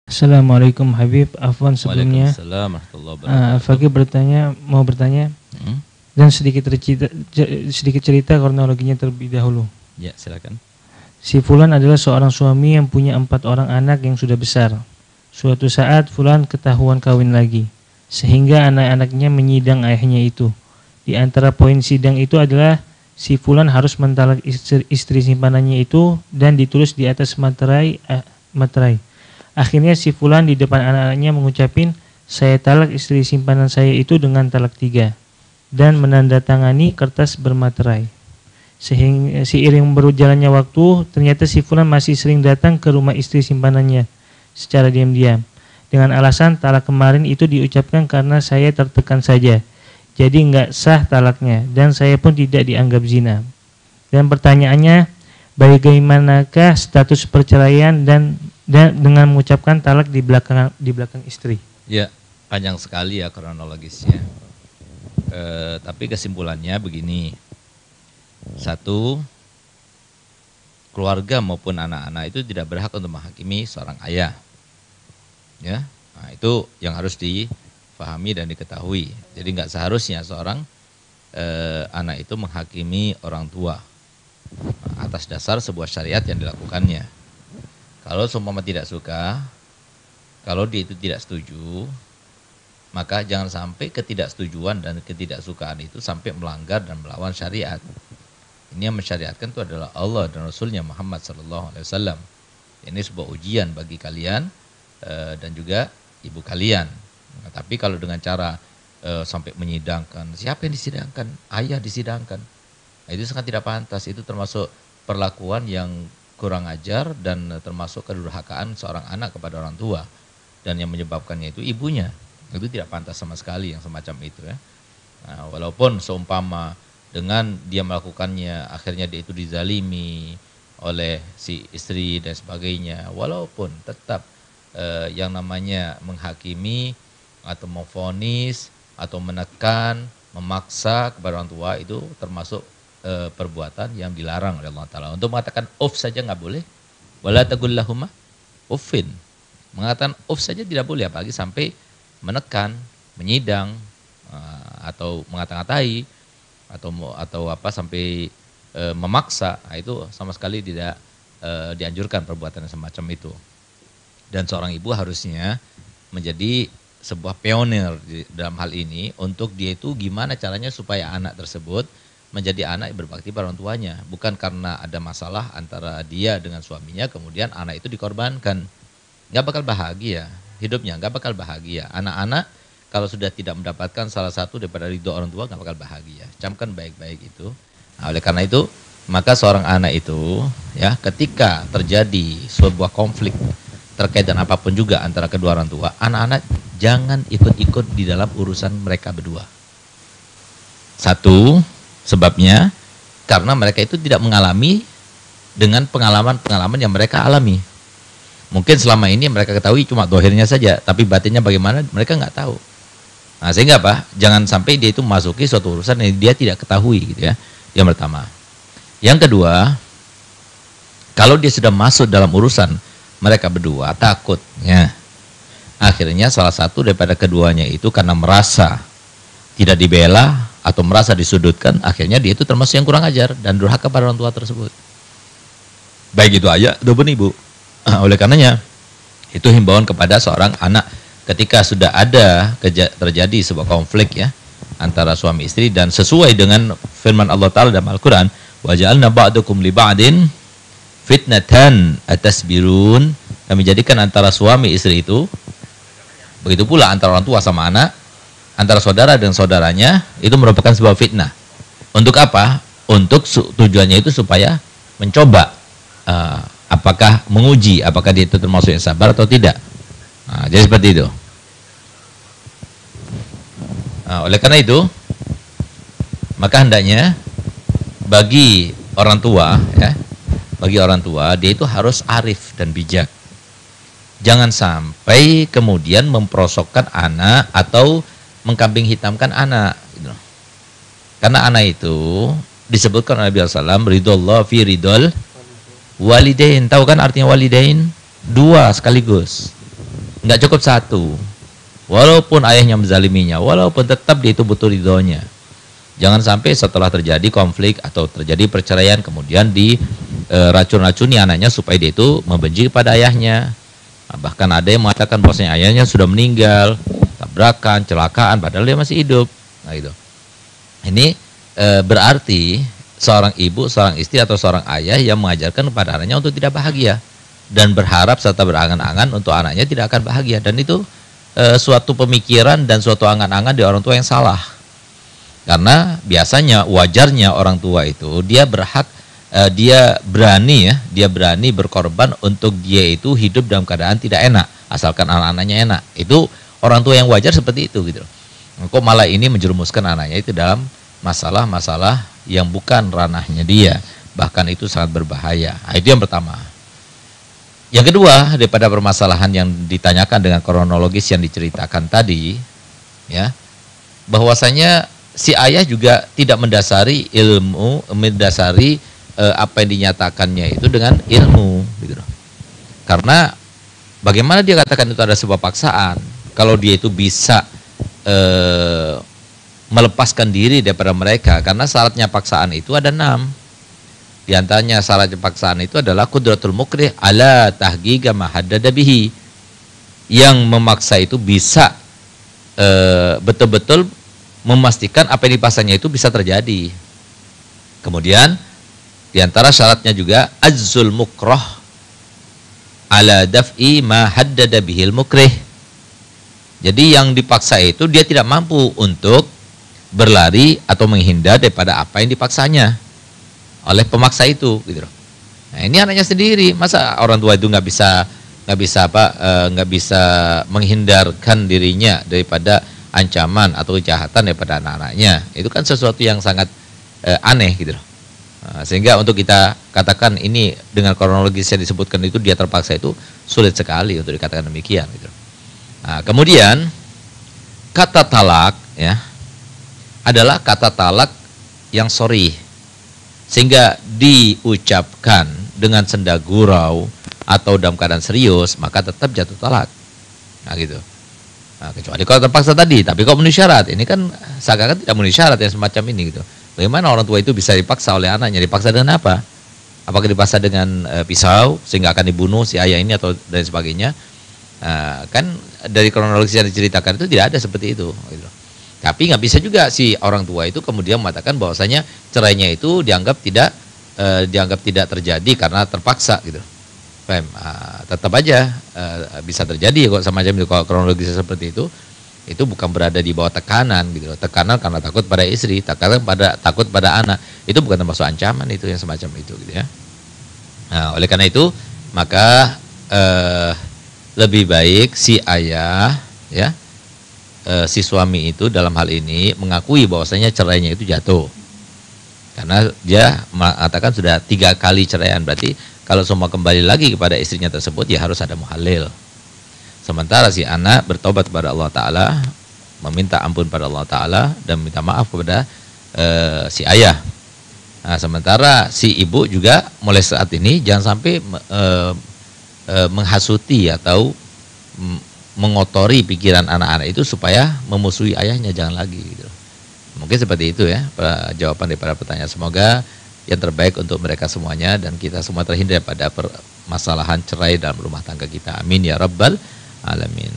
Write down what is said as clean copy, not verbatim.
Assalamualaikum Habib, afwan sebelumnya. Waalaikumsalam warahmatullahi wabarakatuh. Al-Faqih mau bertanya dan sedikit cerita kronologinya terlebih dahulu. Ya, silakan. Si Fulan adalah seorang suami yang punya 4 orang anak yang sudah besar. Suatu saat Fulan ketahuan kawin lagi, sehingga anak-anaknya menyidang ayahnya itu. Di antara poin sidang itu adalah si Fulan harus mentalak istri simpanannya itu dan ditulis di atas materai. Akhirnya si Fulan di depan anak-anaknya mengucapin, saya talak istri simpanan saya itu dengan talak 3 dan menandatangani kertas bermaterai. Sehingga seiring berjalannya waktu, ternyata si Fulan masih sering datang ke rumah istri simpanannya secara diam-diam dengan alasan talak kemarin itu diucapkan karena saya tertekan saja, jadi nggak sah talaknya dan saya pun tidak dianggap zina. Dan pertanyaannya, bagaimanakah status perceraian dan dengan mengucapkan talak di belakang istri? Ya, panjang sekali ya kronologisnya. Tapi kesimpulannya begini. 1, keluarga maupun anak-anak itu tidak berhak untuk menghakimi seorang ayah. Ya, nah, itu yang harus difahami dan diketahui. Jadi nggak seharusnya seorang anak itu menghakimi orang tua atas dasar sebuah syariat yang dilakukannya. Kalau seumpama tidak suka, kalau dia itu tidak setuju, maka jangan sampai ketidaksetujuan dan ketidaksukaan itu sampai melanggar dan melawan syariat. Ini yang mensyariatkan itu adalah Allah dan Rasulnya Muhammad SAW. Ini sebuah ujian bagi kalian dan juga ibu kalian. Nah, tapi kalau dengan cara sampai menyidangkan, siapa yang disidangkan? Ayah disidangkan. Nah, itu sangat tidak pantas. Itu termasuk perlakuan yang kurang ajar dan termasuk kedurhakaan seorang anak kepada orang tua, dan yang menyebabkannya itu ibunya. Itu tidak pantas sama sekali yang semacam itu ya. Nah, walaupun seumpama dengan dia melakukannya akhirnya dia itu dizalimi oleh si istri dan sebagainya, walaupun tetap yang namanya menghakimi atau memvonis atau menekan, memaksa kepada orang tua itu termasuk perbuatan yang dilarang oleh Allah Ta'ala. Untuk mengatakan uff saja nggak boleh. Wala taqul lahuma uffin. Mengatakan uff saja tidak boleh, apalagi sampai menekan, menyidang, atau mengata-ngatai, atau apa sampai memaksa. Nah, itu sama sekali tidak dianjurkan perbuatan yang semacam itu. Dan seorang ibu harusnya menjadi sebuah pionir dalam hal ini untuk dia itu gimana caranya supaya anak tersebut menjadi anak yang berbakti pada orang tuanya. Bukan karena ada masalah antara dia dengan suaminya kemudian anak itu dikorbankan. Nggak bakal bahagia hidupnya, nggak bakal bahagia. Anak-anak kalau sudah tidak mendapatkan salah satu daripada ridho orang tua nggak bakal bahagia. Camkan baik-baik itu. Nah, oleh karena itu maka seorang anak itu ya ketika terjadi sebuah konflik terkait dengan apapun juga antara kedua orang tua, anak-anak jangan ikut-ikut di dalam urusan mereka berdua. 1, sebabnya karena mereka itu tidak mengalami dengan pengalaman-pengalaman yang mereka alami. Mungkin selama ini mereka ketahui cuma dohirnya saja, tapi batinnya bagaimana mereka nggak tahu. Nah, sehingga apa? Jangan sampai dia itu memasuki suatu urusan yang dia tidak ketahui gitu ya. Yang pertama. Yang kedua, kalau dia sudah masuk dalam urusan mereka berdua, takutnya akhirnya salah satu daripada keduanya itu karena merasa tidak dibela atau merasa disudutkan, akhirnya dia itu termasuk yang kurang ajar dan durhaka pada orang tua tersebut. Baik itu ayah ataupun ibu. Oleh karenanya itu himbauan kepada seorang anak ketika sudah ada terjadi sebuah konflik ya antara suami istri, dan sesuai dengan firman Allah Ta'ala dalam Al-Quran, wa ja'alna ba'dukum li ba'din fitnatan atasbirun. Kami jadikan antara suami istri itu, begitu pula antara orang tua sama anak, antara saudara dengan saudaranya, itu merupakan sebuah fitnah. Untuk apa? Untuk tujuannya itu supaya mencoba apakah menguji apakah dia itu termasuk yang sabar atau tidak. Nah, jadi seperti itu. Nah, oleh karena itu maka hendaknya bagi orang tua ya, bagi orang tua dia itu harus arif dan bijak. Jangan sampai kemudian memperosokkan anak atau mengkambing hitamkan anak gitu. Karena anak itu disebutkan oleh Nabi SAW, ridhollah fi ridhol walidain. Tahu kan artinya walidain? 2 sekaligus. Nggak cukup satu. Walaupun ayahnya menzaliminya, walaupun tetap dia itu butuh ridhonya. Jangan sampai setelah terjadi konflik atau terjadi perceraian kemudian diracun-racuni anaknya supaya dia itu membenci kepada ayahnya. Nah, bahkan ada yang mengatakan bahwasanya ayahnya sudah meninggal, tabrakan, celakaan, padahal dia masih hidup. Nah, itu. Ini berarti seorang ibu, seorang istri atau seorang ayah yang mengajarkan kepada anaknya untuk tidak bahagia dan berharap serta berangan-angan untuk anaknya tidak akan bahagia, dan itu suatu pemikiran dan suatu angan-angan di orang tua yang salah. Karena biasanya wajarnya orang tua itu dia berhak, dia berani berkorban untuk dia itu hidup dalam keadaan tidak enak, asalkan anak-anaknya enak. Itu orang tua yang wajar seperti itu gitu. Kok malah ini menjerumuskan anaknya itu dalam masalah-masalah yang bukan ranahnya dia, bahkan itu sangat berbahaya. Nah, itu yang pertama. Yang kedua, daripada permasalahan yang ditanyakan dengan kronologis yang diceritakan tadi, ya, bahwasanya si ayah juga tidak mendasari ilmu, mendasari apa yang dinyatakannya itu dengan ilmu, gitu. Karena bagaimana dia katakan itu ada sebuah paksaan, kalau dia itu bisa melepaskan diri daripada mereka, karena syaratnya paksaan itu ada 6. Di antaranya syarat paksaan itu adalah qudratul mukrih ala tahqiqa ma haddada bihi. Yang memaksa itu bisa betul-betul memastikan apa yang dipaksanya itu bisa terjadi. Kemudian di antara syaratnya juga azzul mukrah ala daf'i ma haddada bihil mukrih. Jadi yang dipaksa itu dia tidak mampu untuk berlari atau menghindar daripada apa yang dipaksanya oleh pemaksa itu, gitu. Nah, ini anaknya sendiri, masa orang tua itu nggak bisa menghindarkan dirinya daripada ancaman atau kejahatan daripada anak-anaknya. Itu kan sesuatu yang sangat aneh, gitu. Nah, sehingga untuk kita katakan ini dengan kronologis yang disebutkan itu dia terpaksa, itu sulit sekali untuk dikatakan demikian, gitu. Nah, kemudian kata talak, ya, adalah kata talak yang sharih, sehingga diucapkan dengan senda gurau atau dalam keadaan serius, maka tetap jatuh talak. Nah, gitu. Nah, kecuali kalau terpaksa tadi, tapi kalau memenuhi syarat, ini kan seakan-akan tidak memenuhi syarat yang semacam ini, gitu. Bagaimana orang tua itu bisa dipaksa oleh anaknya? Dipaksa dengan apa? Apakah dipaksa dengan pisau sehingga akan dibunuh si ayah ini atau dan sebagainya? Nah, kan dari kronologis yang diceritakan itu tidak ada seperti itu, gitu. Tapi nggak bisa juga si orang tua itu kemudian mengatakan bahwasanya cerainya itu dianggap tidak terjadi karena terpaksa, gitu. Tetap aja bisa terjadi kok semacam itu. Kalau kronologisnya seperti itu bukan berada di bawah tekanan, gitu. Tekanan karena takut pada istri, takut pada anak, itu bukan termasuk ancaman itu yang semacam itu, gitu ya. Nah, oleh karena itu maka lebih baik si ayah, ya, si suami itu dalam hal ini mengakui bahwasanya cerainya itu jatuh, karena dia mengatakan sudah 3 kali ceraian. Berarti kalau semua kembali lagi kepada istrinya tersebut, ya harus ada muhalil. Sementara si anak bertobat kepada Allah Ta'ala, meminta ampun pada Allah Ta'ala, dan minta maaf kepada si ayah. Nah, sementara si ibu juga mulai saat ini jangan sampai menghasuti atau mengotori pikiran anak-anak itu supaya memusuhi ayahnya, jangan lagi, gitu. Mungkin seperti itu ya jawaban daripada pertanyaan. Semoga yang terbaik untuk mereka semuanya dan kita semua terhindar pada permasalahan cerai dalam rumah tangga kita. Amin ya rabbal alamin.